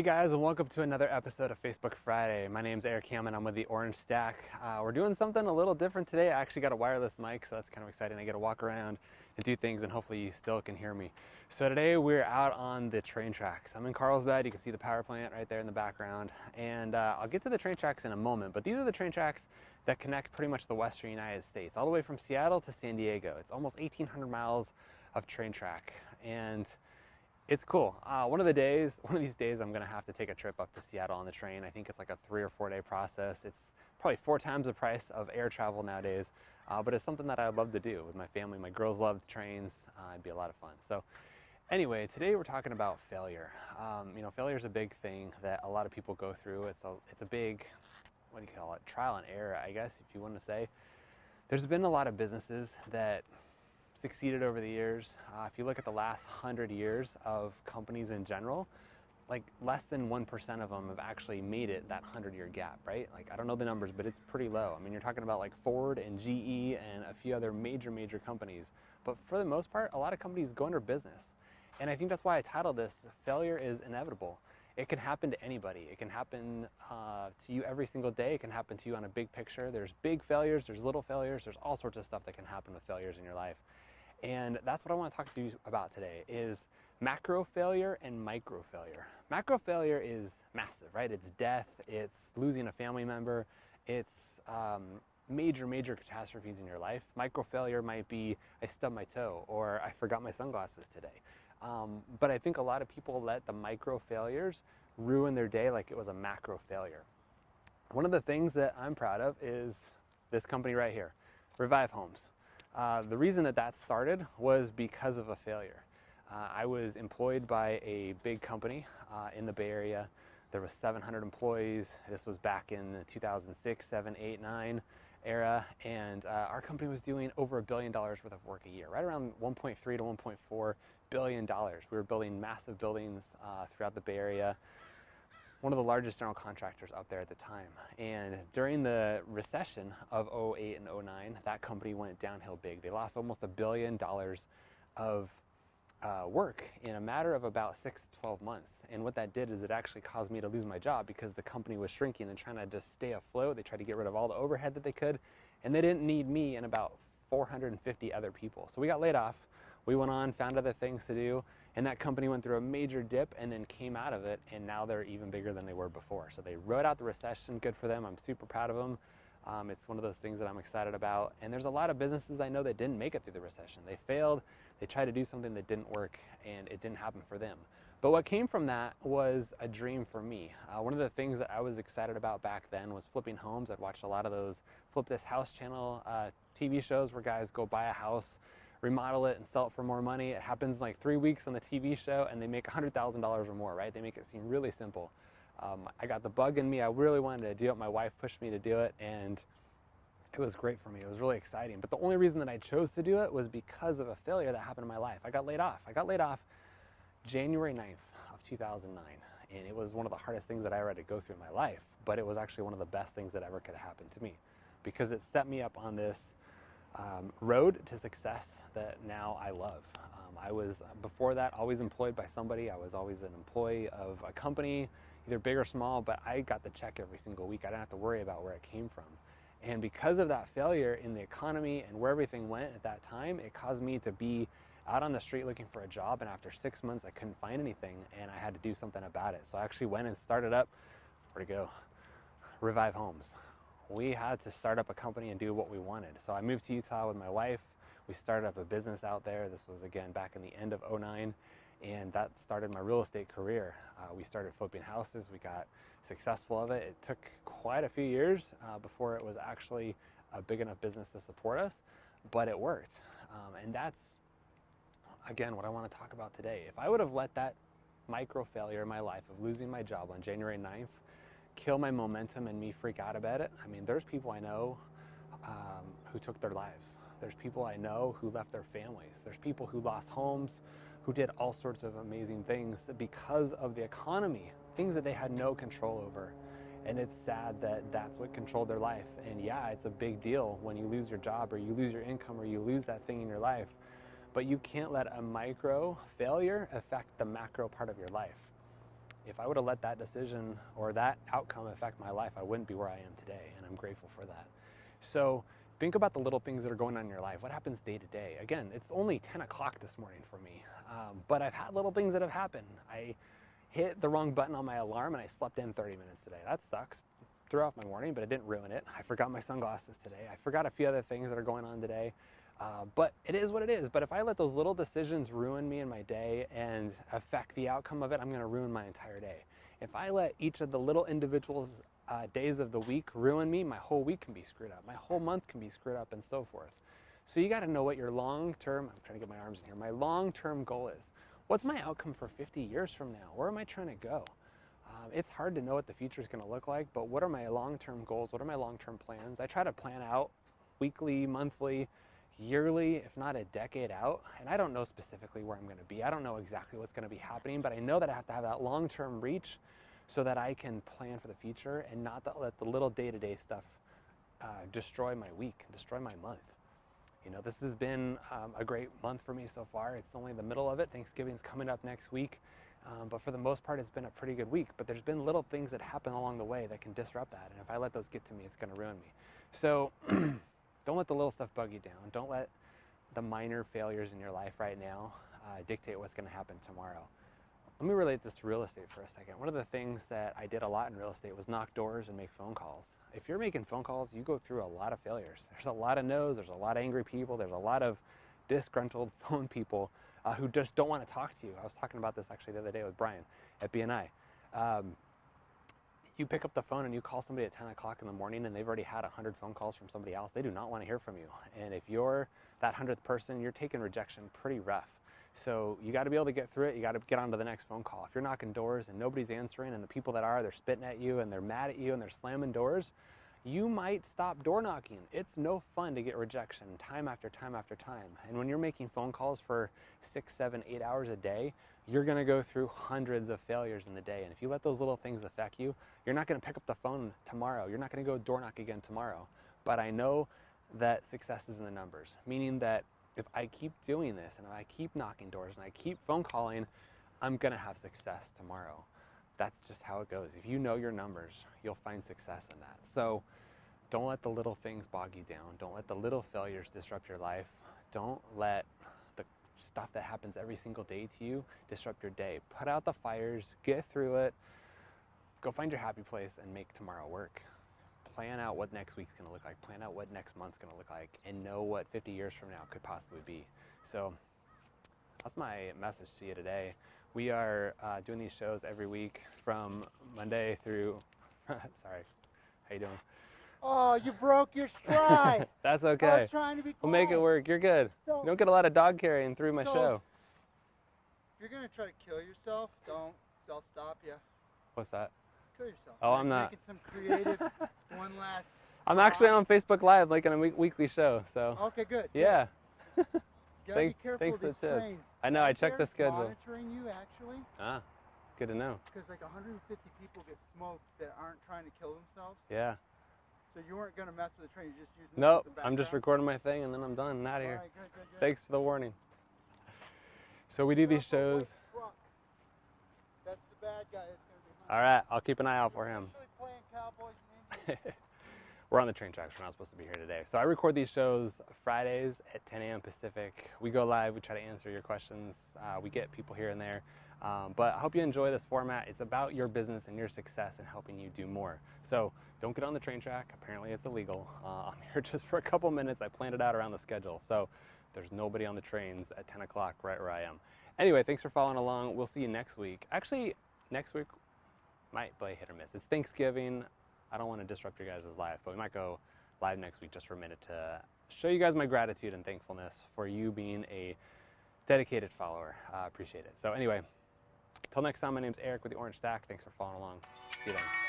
guys, and welcome to another episode of Facebook Friday. My name's Eric Hammond. I'm with the Orange Stack. We're doing something a little different today. I actually got a wireless mic, so that's kind of exciting. I get to walk around and do things, and hopefully you still can hear me. So today we're out on the train tracks. I'm in Carlsbad. You can see the power plant right there in the background, and I'll get to the train tracks in a moment, but these are the train tracks that connect pretty much the western United States, all the way from Seattle to San Diego. It's almost 1,800 miles of train track, and it's cool. One of these days I'm going to have to take a trip up to Seattle on the train. I think it's like a 3 or 4 day process. It's probably 4 times the price of air travel nowadays, but it's something that I love to do with my family. My girls love trains. It'd be a lot of fun. So anyway, today we're talking about failure. Failure is a big thing that a lot of people go through. It's a big, what do you call it, trial and error, I guess, if you want to say. There's been a lot of businesses that succeeded over the years. If you look at the last 100 years of companies in general, like less than 1% of them have actually made it that 100-year gap, right? Like, I don't know the numbers, but it's pretty low. I mean, you're talking about like Ford and GE and a few other major companies. But for the most part, a lot of companies go under business. And I think that's why I titled this, Failure is Inevitable. It can happen to anybody. It can happen to you every single day. It can happen to you on a big picture. There's big failures, there's little failures, there's all sorts of stuff that can happen with failures in your life. And that's what I want to talk to you about today, is macro failure and micro failure. Macro failure is massive, right? It's death, it's losing a family member, it's major catastrophes in your life. Micro failure might be, I stubbed my toe, or I forgot my sunglasses today. But I think a lot of people let the micro failures ruin their day like it was a macro failure. One of the things that I'm proud of is this company right here, Revive Homes. The reason that started was because of a failure. I was employed by a big company in the Bay Area. There was 700 employees. This was back in the 2006, 7, 8, 9 era, and our company was doing over $1 billion worth of work a year, right around 1.3 to 1.4 billion dollars. We were building massive buildings throughout the Bay Area. One of the largest general contractors up there at the time. And during the recession of 08 and 09, that company went downhill big. They lost almost $1 billion of work in a matter of about 6 to 12 months. And what that did is it actually caused me to lose my job because the company was shrinking and trying to just stay afloat. They tried to get rid of all the overhead that they could, and they didn't need me and about 450 other people. So we got laid off. We went on, found other things to do, and that company went through a major dip and then came out of it, and now they're even bigger than they were before. So they rode out the recession. Good for them. I'm super proud of them. It's one of those things that I'm excited about. And there's a lot of businesses I know that didn't make it through the recession. They failed. They tried to do something that didn't work, and it didn't happen for them. But what came from that was a dream for me. One of the things that I was excited about back then was flipping homes. I'd watched a lot of those Flip This House channel TV shows where guys go buy a house, remodel it, and sell it for more money. It happens in like 3 weeks on the TV show, and they make $100,000 or more, right? They make it seem really simple. I got the bug in me. I really wanted to do it. My wife pushed me to do it, and it was great for me. It was really exciting. But the only reason that I chose to do it was because of a failure that happened in my life. I got laid off. I got laid off January 9th of 2009, and it was one of the hardest things that I ever had to go through in my life, but it was actually one of the best things that ever could have happened to me because it set me up on this road to success that now I love. I was, before that, always employed by somebody. I was always an employee of a company, either big or small, but I got the check every single week. I didn't have to worry about where it came from. And because of that failure in the economy and where everything went at that time, it caused me to be out on the street looking for a job, and after 6 months I couldn't find anything, and I had to do something about it. So I actually went and started up, where'd it go? Revive Homes. We had to start up a company and do what we wanted. So I moved to Utah with my wife. We started up a business out there. This was, again, back in the end of 09, and that started my real estate career. We started flipping houses. We got successful of it. It took quite a few years before it was actually a big enough business to support us, but it worked. And that's, again, what I want to talk about today. If I would have let that micro failure in my life of losing my job on January 9th kill my momentum and me freak out about it, I mean, there's people I know who took their lives. There's people I know who left their families. There's people who lost homes, who did all sorts of amazing things because of the economy, things that they had no control over. And it's sad that that's what controlled their life. And yeah, it's a big deal when you lose your job or you lose your income or you lose that thing in your life. But you can't let a micro failure affect the macro part of your life. if I would have let that decision or that outcome affect my life, I wouldn't be where I am today, and I'm grateful for that. So think about the little things that are going on in your life. What happens day to day? Again, it's only 10 o'clock this morning for me, but I've had little things that have happened. I hit the wrong button on my alarm and I slept in 30 minutes today. That sucks. Threw off my morning, but it didn't ruin it. I forgot my sunglasses today. I forgot a few other things that are going on today. But it is what it is. But if I let those little decisions ruin me in my day and affect the outcome of it, I'm going to ruin my entire day. If I let each of the little individuals' days of the week ruin me, my whole week can be screwed up. My whole month can be screwed up, and so forth. So you got to know what your long-term, I'm trying to get my arms in here, my long-term goal is. What's my outcome for 50 years from now? Where am I trying to go? It's hard to know what the future is going to look like, but what are my long-term goals? What are my long-term plans? I try to plan out weekly, monthly, yearly, if not a decade out, and I don't know specifically where I'm going to be. I don't know exactly what's going to be happening, but I know that I have to have that long-term reach so that I can plan for the future and not let the little day-to-day stuff destroy my week, destroy my month. You know, this has been a great month for me so far. It's only the middle of it. Thanksgiving's coming up next week. But for the most part, it's been a pretty good week. But there's been little things that happen along the way that can disrupt that. And if I let those get to me, it's going to ruin me. So don't let the little stuff bug you down. Don't let the minor failures in your life right now dictate what's going to happen tomorrow. Let me relate this to real estate for a second. One of the things that I did a lot in real estate was knock doors and make phone calls. If you're making phone calls, you go through a lot of failures. There's a lot of no's, there's a lot of angry people, there's a lot of disgruntled phone people who just don't want to talk to you. I was talking about this actually the other day with Brian at BNI. You pick up the phone and you call somebody at 10 o'clock in the morning and they've already had 100 phone calls from somebody else. They do not want to hear from you. And if you're that 100th person, you're taking rejection pretty rough. So you got to be able to get through it. You got to get on to the next phone call. If you're knocking doors and nobody's answering and the people that are, they're spitting at you and they're mad at you and they're slamming doors, you might stop door knocking. It's no fun to get rejection time after time after time. And when you're making phone calls for 6, 7, 8 hours a day, you're going to go through hundreds of failures in the day. And if you let those little things affect you, you're not going to pick up the phone tomorrow. You're not going to go door knock again tomorrow. But I know that success is in the numbers, meaning that if I keep doing this and if I keep knocking doors and I keep phone calling, I'm going to have success tomorrow. That's just how it goes. If you know your numbers, you'll find success in that. So don't let the little things bog you down. Don't let the little failures disrupt your life. Don't let the stuff that happens every single day to you disrupt your day. Put out the fires, get through it, go find your happy place and make tomorrow work. Plan out what next week's going to look like. Plan out what next month's going to look like and know what 50 years from now could possibly be. So that's my message to you today. We are doing these shows every week from Monday through, sorry, how you doing? Oh, you broke your stride. That's okay. I was trying to be quiet. We'll make it work. You're good. So, you don't get a lot of dog carrying through my show. If you're going to try to kill yourself, don't. I'll stop you. What's that? Kill yourself. Oh, I'm not. Making some creative, one last. I'm actually on Facebook Live making a weekly show, so. Okay, good. Yeah. You gotta be careful thanks with for the these tips. trains. I know, I checked the schedule. Monitoring you, actually. Ah, good to know. Because like 150 people get smoked that aren't trying to kill themselves. Yeah. So you weren't going to mess with the train, you're just using Nope, this as a I'm just background? recording my thing and then I'm done and out of here. All right, good. Thanks for the warning. So we do these shows. That's the bad guy that's going to be behind. All right, I'll keep an eye out for him. Actually playing Cowboys and Indians. We're on the train tracks. We're not supposed to be here today. So I record these shows Fridays at 10 a.m. Pacific. We go live. We try to answer your questions. We get people here and there. But I hope you enjoy this format. It's about your business and your success and helping you do more. So don't get on the train track. Apparently it's illegal. I'm here just for a couple minutes. I planned it out around the schedule. So there's nobody on the trains at 10 o'clock right where I am. Anyway, thanks for following along. We'll see you next week. Actually, next week might play hit or miss. It's Thanksgiving. I don't want to disrupt your guys' life, but we might go live next week just for a minute to show you guys my gratitude and thankfulness for you being a dedicated follower. I appreciate it. So anyway, till next time, my name's Eric with the Orange Stack. Thanks for following along. See you then.